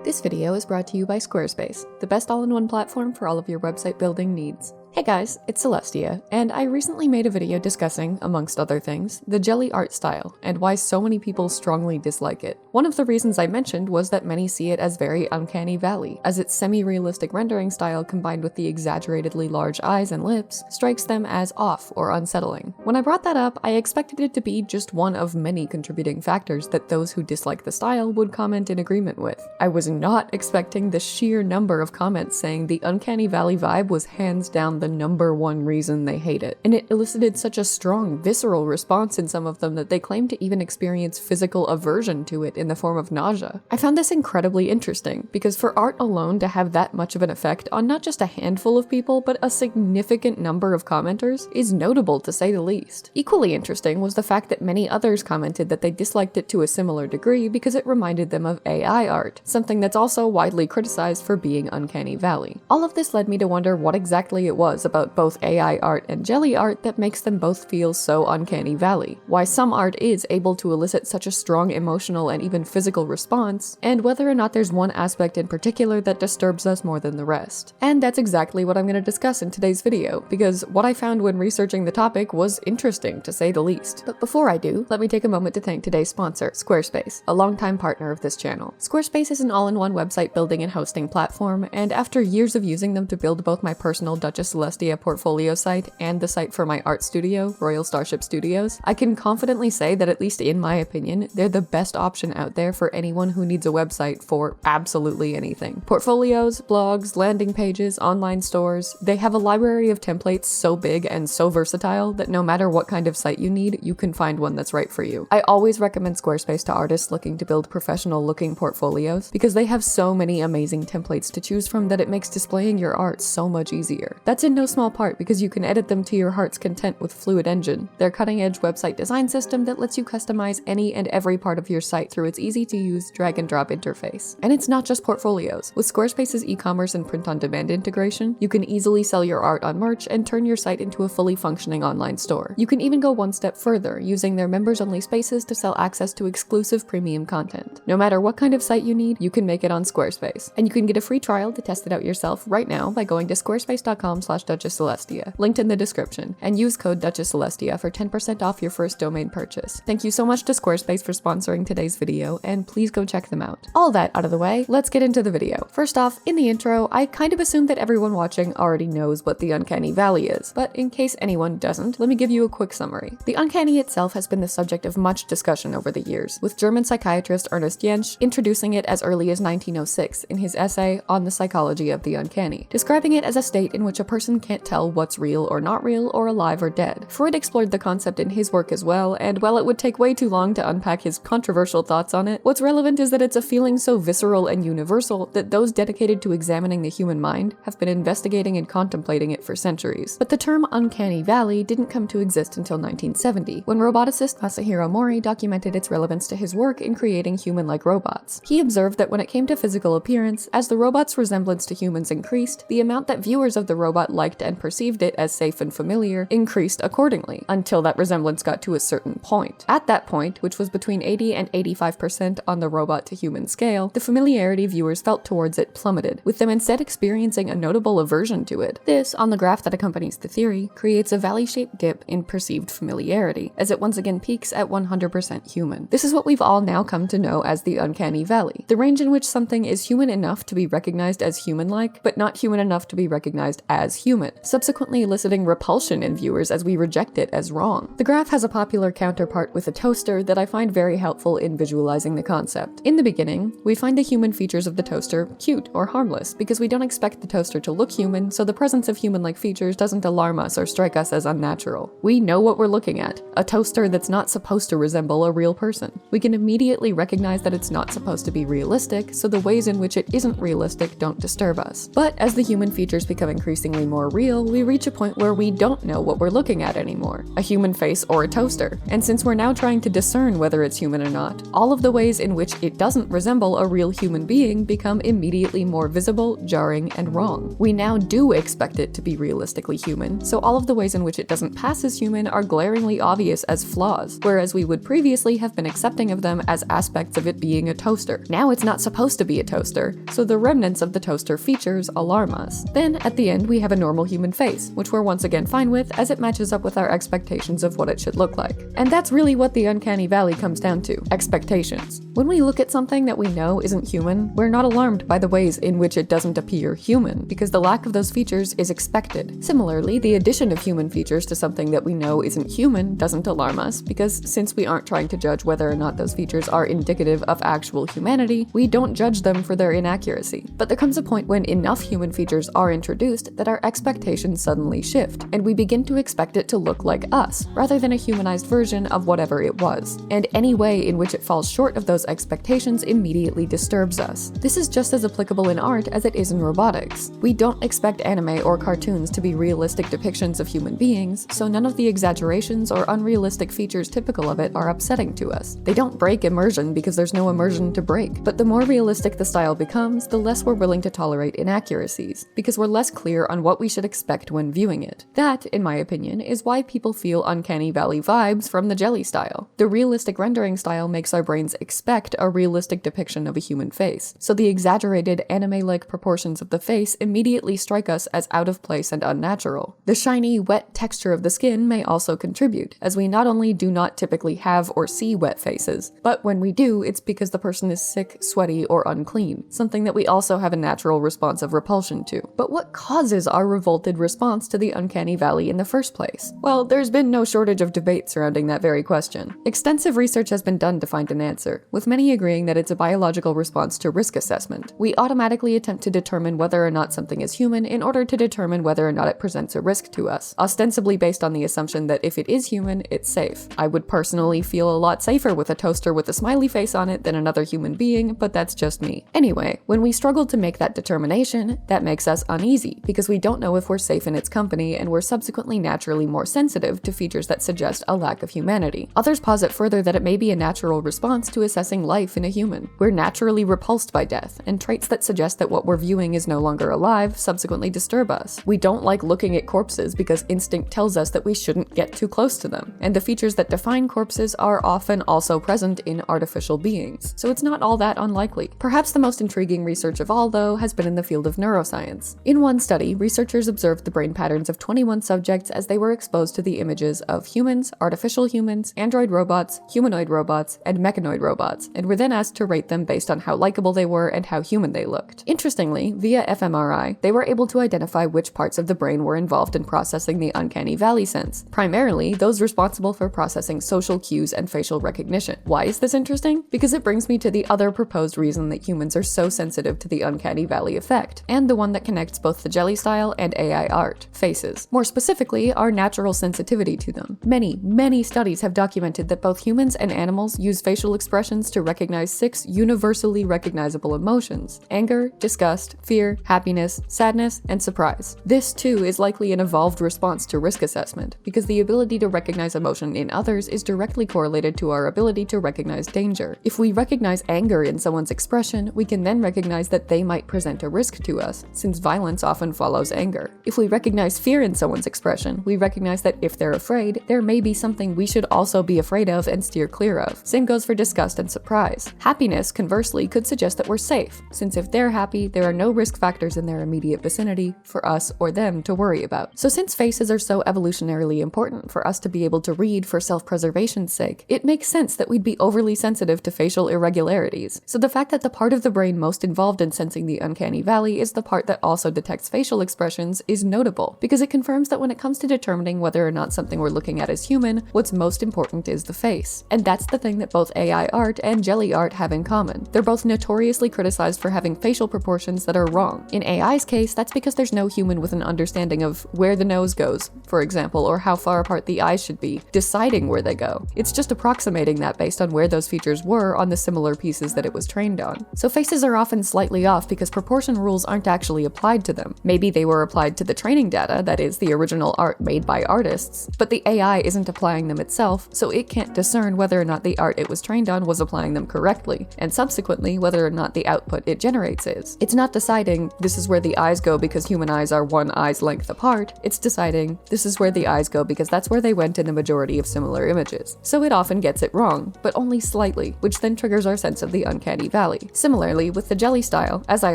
This video is brought to you by Squarespace, the best all-in-one platform for all of your website building needs. Hey guys, it's Celestia, and I recently made a video discussing, amongst other things, the jelly art style, and why so many people strongly dislike it. One of the reasons I mentioned was that many see it as very uncanny valley, as its semi-realistic rendering style combined with the exaggeratedly large eyes and lips strikes them as off or unsettling. When I brought that up, I expected it to be just one of many contributing factors that those who dislike the style would comment in agreement with. I was not expecting the sheer number of comments saying the uncanny valley vibe was hands down the number one reason they hate it, and it elicited such a strong, visceral response in some of them that they claim to even experience physical aversion to it in the form of nausea. I found this incredibly interesting, because for art alone to have that much of an effect on not just a handful of people, but a significant number of commenters is notable to say the least. Equally interesting was the fact that many others commented that they disliked it to a similar degree because it reminded them of AI art, something that's also widely criticized for being uncanny valley. All of this led me to wonder what exactly it was about both AI art and jelly art that makes them both feel so uncanny valley, why some art is able to elicit such a strong emotional and even physical response, and whether or not there's one aspect in particular that disturbs us more than the rest. And that's exactly what I'm going to discuss in today's video, because what I found when researching the topic was interesting to say the least. But before I do, let me take a moment to thank today's sponsor, Squarespace, a longtime partner of this channel. Squarespace is an all-in-one website building and hosting platform, and after years of using them to build both my personal Duchess Celestia portfolio site and the site for my art studio, Royal Starship Studios, I can confidently say that, at least in my opinion, they're the best option out there for anyone who needs a website for absolutely anything. Portfolios, blogs, landing pages, online stores, they have a library of templates so big and so versatile that no matter what kind of site you need, you can find one that's right for you. I always recommend Squarespace to artists looking to build professional looking portfolios because they have so many amazing templates to choose from that it makes displaying your art so much easier. That's in no small part because you can edit them to your heart's content with Fluid Engine, their cutting-edge website design system that lets you customize any and every part of your site through its easy-to-use drag-and-drop interface. And it's not just portfolios. With Squarespace's e-commerce and print-on-demand integration, you can easily sell your art on merch and turn your site into a fully functioning online store. You can even go one step further, using their members-only spaces to sell access to exclusive premium content. No matter what kind of site you need, you can make it on Squarespace. And you can get a free trial to test it out yourself right now by going to squarespace.com/DuchessCelestia, linked in the description, and use code DuchessCelestia for 10% off your first domain purchase. Thank you so much to Squarespace for sponsoring today's video, and please go check them out. All that out of the way, let's get into the video. First off, in the intro, I kind of assumed that everyone watching already knows what the uncanny valley is, but in case anyone doesn't, let me give you a quick summary. The uncanny itself has been the subject of much discussion over the years, with German psychiatrist Ernest Jentsch introducing it as early as 1906 in his essay On the Psychology of the Uncanny, describing it as a state in which a person can't tell what's real or not real or alive or dead. Freud explored the concept in his work as well, and while it would take way too long to unpack his controversial thoughts on it, what's relevant is that it's a feeling so visceral and universal that those dedicated to examining the human mind have been investigating and contemplating it for centuries. But the term uncanny valley didn't come to exist until 1970, when roboticist Masahiro Mori documented its relevance to his work in creating human-like robots. He observed that when it came to physical appearance, as the robot's resemblance to humans increased, the amount that viewers of the robot liked and perceived it as safe and familiar increased accordingly, until that resemblance got to a certain point. At that point, which was between 80 and 85% on the robot to human scale, the familiarity viewers felt towards it plummeted, with them instead experiencing a notable aversion to it. This, on the graph that accompanies the theory, creates a valley-shaped dip in perceived familiarity, as it once again peaks at 100% human. This is what we've all now come to know as the uncanny valley, the range in which something is human enough to be recognized as human-like, but not human enough to be recognized as human, subsequently eliciting repulsion in viewers as we reject it as wrong. The graph has a popular counterpart with a toaster that I find very helpful in visualizing the concept. In the beginning, we find the human features of the toaster cute or harmless because we don't expect the toaster to look human, so the presence of human-like features doesn't alarm us or strike us as unnatural. We know what we're looking at, a toaster that's not supposed to resemble a real person. We can immediately recognize that it's not supposed to be realistic, so the ways in which it isn't realistic don't disturb us. But as the human features become increasingly more real, we reach a point where we don't know what we're looking at anymore, a human face or a toaster. And since we're now trying to discern whether it's human or not, all of the ways in which it doesn't resemble a real human being become immediately more visible, jarring, and wrong. We now do expect it to be realistically human, so all of the ways in which it doesn't pass as human are glaringly obvious as flaws, whereas we would previously have been accepting of them as aspects of it being a toaster. Now it's not supposed to be a toaster, so the remnants of the toaster features alarm us. Then, at the end, we have a normal human face, which we're once again fine with as it matches up with our expectations of what it should look like. And that's really what the uncanny valley comes down to: expectations. When we look at something that we know isn't human, we're not alarmed by the ways in which it doesn't appear human, because the lack of those features is expected. Similarly, the addition of human features to something that we know isn't human doesn't alarm us, because since we aren't trying to judge whether or not those features are indicative of actual humanity, we don't judge them for their inaccuracy. But there comes a point when enough human features are introduced that our expectations suddenly shift, and we begin to expect it to look like us, rather than a humanized version of whatever it was. And any way in which it falls short of those expectations immediately disturbs us. This is just as applicable in art as it is in robotics. We don't expect anime or cartoons to be realistic depictions of human beings, so none of the exaggerations or unrealistic features typical of it are upsetting to us. They don't break immersion because there's no immersion to break, but the more realistic the style becomes, the less we're willing to tolerate inaccuracies, because we're less clear on what we should expect when viewing it. That, in my opinion, is why people feel uncanny valley vibes from the jelly style. The realistic rendering style makes our brains expect a realistic depiction of a human face, so the exaggerated anime-like proportions of the face immediately strike us as out of place and unnatural. The shiny, wet texture of the skin may also contribute, as we not only do not typically have or see wet faces, but when we do, it's because the person is sick, sweaty, or unclean, something that we also have a natural response of repulsion to. But what causes our revolted response to the uncanny valley in the first place? Well, there's been no shortage of debate surrounding that very question. Extensive research has been done to find an answer, with many agreeing that it's a biological response to risk assessment. We automatically attempt to determine whether or not something is human in order to determine whether or not it presents a risk to us, ostensibly based on the assumption that if it is human, it's safe. I would personally feel a lot safer with a toaster with a smiley face on it than another human being, but that's just me. Anyway, when we struggle to make that determination, that makes us uneasy, because we don't know if we're safe in its company, and we're subsequently naturally more sensitive to features that suggest a lack of humanity. Others posit further that it may be a natural response to assessing life in a human. We're naturally repulsed by death, and traits that suggest that what we're viewing is no longer alive subsequently disturb us. We don't like looking at corpses because instinct tells us that we shouldn't get too close to them, and the features that define corpses are often also present in artificial beings, so it's not all that unlikely. Perhaps the most intriguing research of all, though, has been in the field of neuroscience. In one study, researchers observed the brain patterns of 21 subjects as they were exposed to the images of humans, artificial humans, android robots, humanoid robots, and mechanoid robots, and were then asked to rate them based on how likable they were and how human they looked. Interestingly, via fMRI, they were able to identify which parts of the brain were involved in processing the uncanny valley sense, primarily those responsible for processing social cues and facial recognition. Why is this interesting? Because it brings me to the other proposed reason that humans are so sensitive to the uncanny valley effect, and the one that connects both the jelly style and AI art: faces. More specifically, our natural sensitivity to them. Many studies have documented that both humans and animals use facial expressions to recognize 6 universally recognizable emotions: anger, disgust, fear, happiness, sadness, and surprise. This, too, is likely an evolved response to risk assessment, because the ability to recognize emotion in others is directly correlated to our ability to recognize danger. If we recognize anger in someone's expression, we can then recognize that they might present a risk to us, since violence often follows anger. If we recognize fear in someone's expression, we recognize that if they're afraid, there may be something we should also be afraid of and steer clear of. Same goes for disgust and surprise. Happiness, conversely, could suggest that we're safe, since if they're happy, there are no risk factors in their immediate vicinity for us or them to worry about. So since faces are so evolutionarily important for us to be able to read for self-preservation's sake, it makes sense that we'd be overly sensitive to facial irregularities. So the fact that the part of the brain most involved in sensing the uncanny valley is the part that also detects facial expressions is notable, because it confirms that when it comes to determining whether or not something we're looking at is human, what's most important is the face. And that's the thing that both AI art and jelly art have in common. They're both notoriously criticized for having facial proportions that are wrong. In AI's case, that's because there's no human with an understanding of where the nose goes, for example, or how far apart the eyes should be, deciding where they go. It's just approximating that based on where those features were on the similar pieces that it was trained on. So faces are often slightly off because proportion rules aren't actually applied to them. Maybe they were are applied to the training data, that is, the original art made by artists, but the AI isn't applying them itself, so it can't discern whether or not the art it was trained on was applying them correctly, and subsequently whether or not the output it generates is. It's not deciding this is where the eyes go because human eyes are one eye's length apart, it's deciding this is where the eyes go because that's where they went in a majority of similar images. So it often gets it wrong, but only slightly, which then triggers our sense of the uncanny valley. Similarly, with the jelly style, as I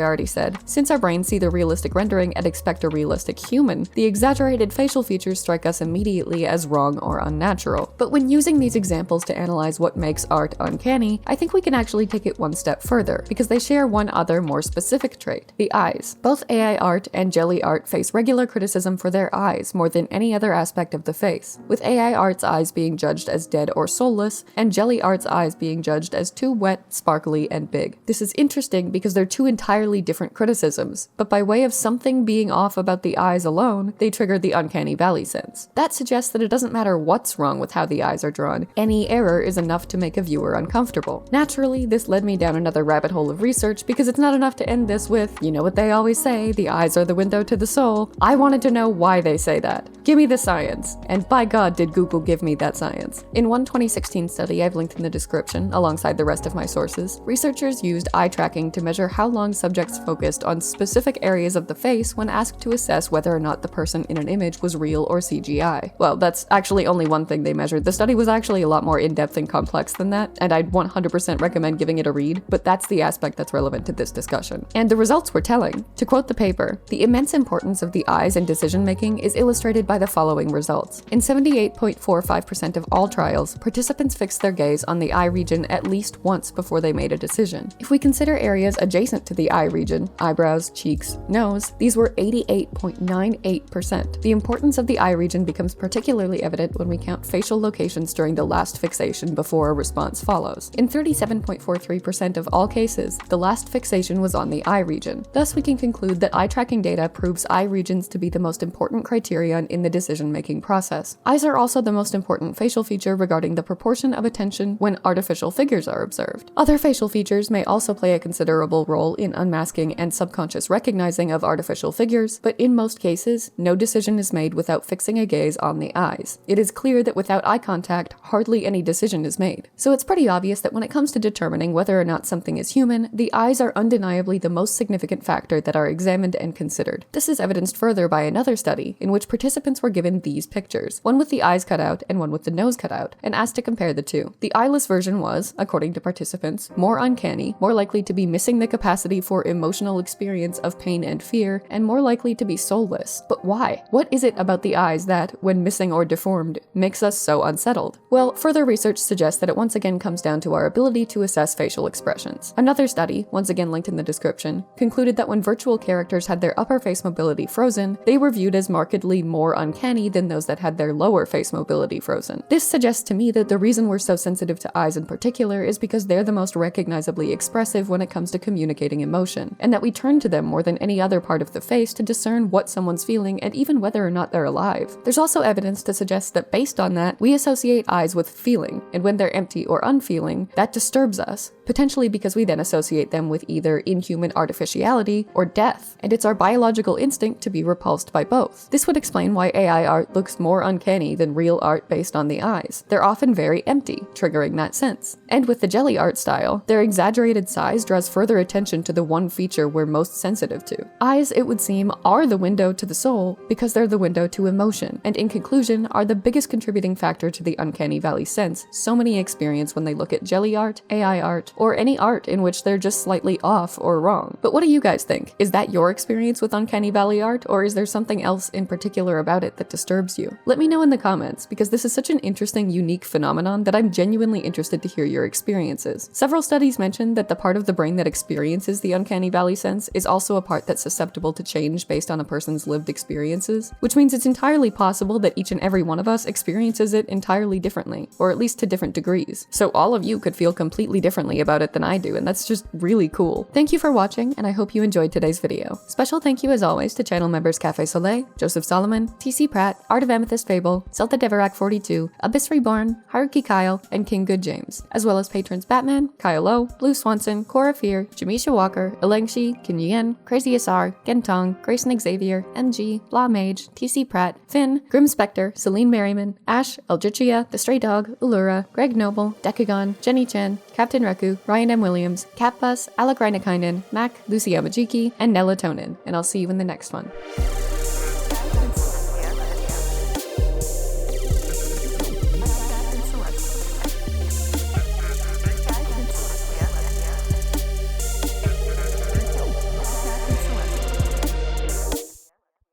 already said, since our brains see the realistic rendering and expect a realistic human, the exaggerated facial features strike us immediately as wrong or unnatural. But when using these examples to analyze what makes art uncanny, I think we can actually take it one step further, because they share one other more specific trait: the eyes. Both AI art and jelly art face regular criticism for their eyes more than any other aspect of the face, with AI art's eyes being judged as dead or soulless, and jelly art's eyes being judged as too wet, sparkly, and big. This is interesting because they're two entirely different criticisms, but by way of something being off about the eyes alone, they trigger the uncanny valley sense. That suggests that it doesn't matter what's wrong with how the eyes are drawn, any error is enough to make a viewer uncomfortable. Naturally, this led me down another rabbit hole of research because it's not enough to end this with, you know what they always say, the eyes are the window to the soul. I wanted to know why they say that. Give me the science. And by God did Google give me that science. In one 2016 study I've linked in the description, alongside the rest of my sources, researchers used eye tracking to measure how long subjects focused on specific areas of the face when asked to assess whether or not the person in an image was real or CGI. Well, that's actually only one thing they measured. The study was actually a lot more in-depth and complex than that, and I'd 100% recommend giving it a read, but that's the aspect that's relevant to this discussion. And the results were telling. To quote the paper, the immense importance of the eyes in decision-making is illustrated by the following results. In 78.45% of all trials, participants fixed their gaze on the eye region at least once before they made a decision. If we consider areas adjacent to the eye region, eyebrows, cheeks, nose, these were 88.98%. The importance of the eye region becomes particularly evident when we count facial locations during the last fixation before a response follows. In 37.43% of all cases, the last fixation was on the eye region. Thus, we can conclude that eye tracking data proves eye regions to be the most important criterion in the decision-making process. Eyes are also the most important facial feature regarding the proportion of attention when artificial figures are observed. Other facial features may also play a considerable role in unmasking and subconscious recognizing of artificial figures, but in most cases, no decision is made without fixing a gaze on the eyes. It is clear that without eye contact, hardly any decision is made. So it's pretty obvious that when it comes to determining whether or not something is human, the eyes are undeniably the most significant factor that are examined and considered. This is evidenced further by another study in which participants were given these pictures, one with the eyes cut out and one with the nose cut out, and asked to compare the two. The eyeless version was, according to participants, more uncanny, more likely to be missing the capacity for emotional experience of pain and fear, and more likely to be soulless. But why? What is it about the eyes that, when missing or deformed, makes us so unsettled? Well, further research suggests that it once again comes down to our ability to assess facial expressions. Another study, once again linked in the description, concluded that when virtual characters had their upper face mobility frozen, they were viewed as markedly more uncanny than those that had their lower face mobility frozen. This suggests to me that the reason we're so sensitive to eyes in particular is because they're the most recognizably expressive when it comes to communicating emotion, and that we turn to them more than any other part of the face to discern what someone's feeling and even whether or not they're alive. There's also evidence to suggest that based on that, we associate eyes with feeling, and when they're empty or unfeeling, that disturbs us, potentially because we then associate them with either inhuman artificiality or death, and it's our biological instinct to be repulsed by both. This would explain why AI art looks more uncanny than real art based on the eyes. They're often very empty, triggering that sense. And with the jelly art style, their exaggerated size draws further attention to the one feature we're most sensitive to. Eyes, it would seem, are the window to the soul because they're the window to emotion, and in conclusion, are the biggest contributing factor to the uncanny valley sense so many experience when they look at jelly art, AI art, or any art in which they're just slightly off or wrong. But what do you guys think? Is that your experience with uncanny valley art, or is there something else in particular about it that disturbs you? Let me know in the comments, because this is such an interesting, unique phenomenon that I'm genuinely interested to hear your experiences. Several studies mention that the part of the brain that experiences the uncanny valley sense is also a part that's susceptible to change based on a person's lived experiences, which means it's entirely possible that each and every one of us experiences it entirely differently, or at least to different degrees. So all of you could feel completely differently about about it than I do, and that's just really cool. Thank you for watching, and I hope you enjoyed today's video. Special thank you as always to channel members Cafe Soleil, Joseph Solomon, TC Pratt, Art of Amethyst Fable, Celta Deverak 42, Abyss Reborn, Haruki Kyle, and King Good James, as well as patrons Batman, Kyle O, Blue Swanson, Cora Fear, Jamisha Walker, Elengshi, Kim Yen, Crazy Asar, Gentong, Grayson Xavier, MG, Blah Mage, TC Pratt, Finn, Grim Spectre, Celine Merriman, Ash, Eldritria, The Stray Dog, Ulura, Greg Noble, Decagon, Jenny Chen, Captain Reku, Ryan M. Williams, Catbus, Alec Reinekainen, Mac, Lucy Yamajiki, and Nella Tonin, and I'll see you in the next one.